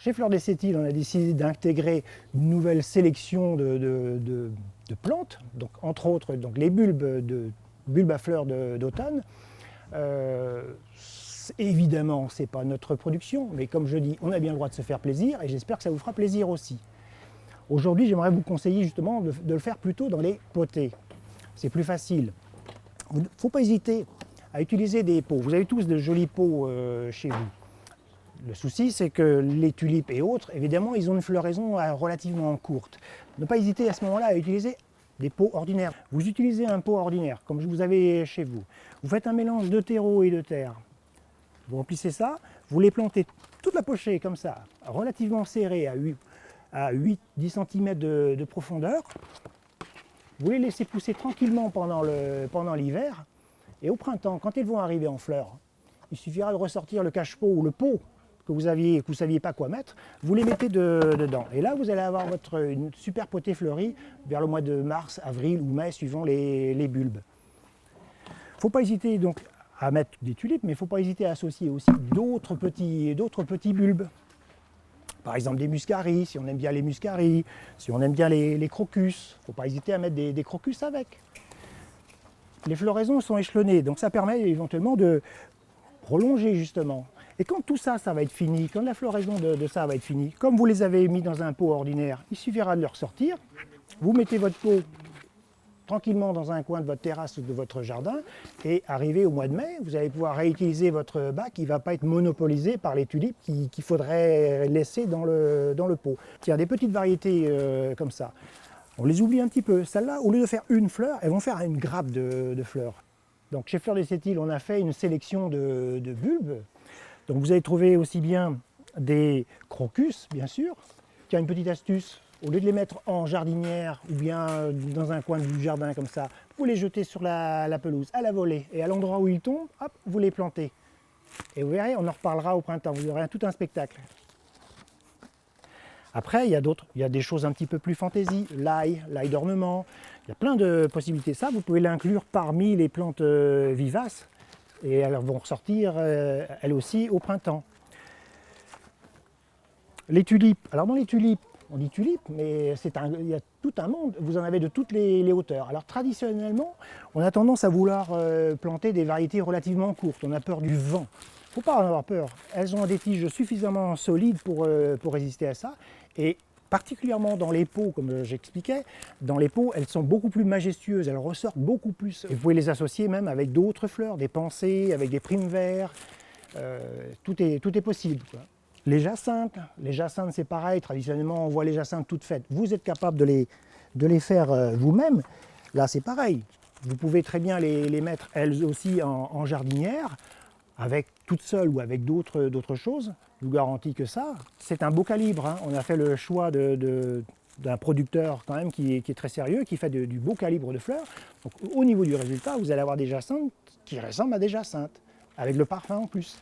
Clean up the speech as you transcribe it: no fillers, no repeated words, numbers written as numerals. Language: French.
Chez Fleurs des Sept-Îles, on a décidé d'intégrer une nouvelle sélection de plantes, donc, entre autres donc, les bulbes à fleurs d'automne. Évidemment, ce n'est pas notre production, mais comme je dis, on a bien le droit de se faire plaisir et j'espère que ça vous fera plaisir aussi. Aujourd'hui, j'aimerais vous conseiller justement de le faire plutôt dans les potées. C'est plus facile. Il ne faut pas hésiter à utiliser des pots. Vous avez tous de jolis pots chez vous. Le souci, c'est que les tulipes et autres, évidemment, ils ont une floraison relativement courte. Ne pas hésiter à ce moment-là à utiliser des pots ordinaires. Vous utilisez un pot ordinaire, comme vous avez chez vous. Vous faites un mélange de terreau et de terre. Vous remplissez ça, vous les plantez toute la pochée comme ça, relativement serrée à 8-10 cm de profondeur. Vous les laissez pousser tranquillement pendant l'hiver. Et au printemps, quand elles vont arriver en fleurs, il suffira de ressortir le cache-pot ou le pot que vous ne saviez pas quoi mettre, vous les mettez dedans. Et là, vous allez avoir une super potée fleurie vers le mois de mars, avril ou mai, suivant les bulbes. Il ne faut pas hésiter donc à mettre des tulipes, mais il ne faut pas hésiter à associer aussi d'autres petits bulbes. Par exemple des muscaries, si on aime bien les muscaries, si on aime bien les crocus, il ne faut pas hésiter à mettre des crocus avec. Les floraisons sont échelonnées, donc ça permet éventuellement de prolonger justement. Et quand tout ça, ça va être fini, quand la floraison de ça va être finie, comme vous les avez mis dans un pot ordinaire, il suffira de le ressortir, vous mettez votre pot tranquillement dans un coin de votre terrasse ou de votre jardin, et arrivé au mois de mai, vous allez pouvoir réutiliser votre bac qui ne va pas être monopolisé par les tulipes qu'il faudrait laisser dans le pot. Tiens, des petites variétés comme ça, on les oublie un petit peu. Celles-là, au lieu de faire une fleur, elles vont faire une grappe de fleurs. Donc chez Fleurs des Sept-Îles, on a fait une sélection de bulbes. Donc vous allez trouver aussi bien des crocus, bien sûr. Tiens, une petite astuce, au lieu de les mettre en jardinière ou bien dans un coin du jardin comme ça, vous les jetez sur la pelouse, à la volée. Et à l'endroit où ils tombent, hop, vous les plantez. Et vous verrez, on en reparlera au printemps, vous aurez tout un spectacle. Après, il y a des choses un petit peu plus fantaisie, l'ail d'ornement, il y a plein de possibilités. Ça, vous pouvez l'inclure parmi les plantes vivaces et elles vont ressortir elles aussi au printemps. Les tulipes, alors dans les tulipes, on dit tulipes, mais il y a tout un monde, vous en avez de toutes les hauteurs. Alors traditionnellement, on a tendance à vouloir planter des variétés relativement courtes, on a peur du vent. Il ne faut pas en avoir peur, elles ont des tiges suffisamment solides pour résister à ça, et particulièrement dans les pots, comme j'expliquais, dans les pots, elles sont beaucoup plus majestueuses, elles ressortent beaucoup plus. Et vous pouvez les associer même avec d'autres fleurs, des pensées, avec des primes verts, tout est possible, quoi. Les jacinthes c'est pareil, traditionnellement on voit les jacinthes toutes faites. Vous êtes capable de les faire vous-même, là c'est pareil. Vous pouvez très bien les mettre elles aussi en jardinière, avec toutes seules ou avec d'autres choses. Je vous garantis que ça, c'est un beau calibre, hein. On a fait le choix d'un producteur quand même qui est très sérieux, qui fait du beau calibre de fleurs. Donc au niveau du résultat, vous allez avoir des jacinthes qui ressemblent à des jacinthes, avec le parfum en plus.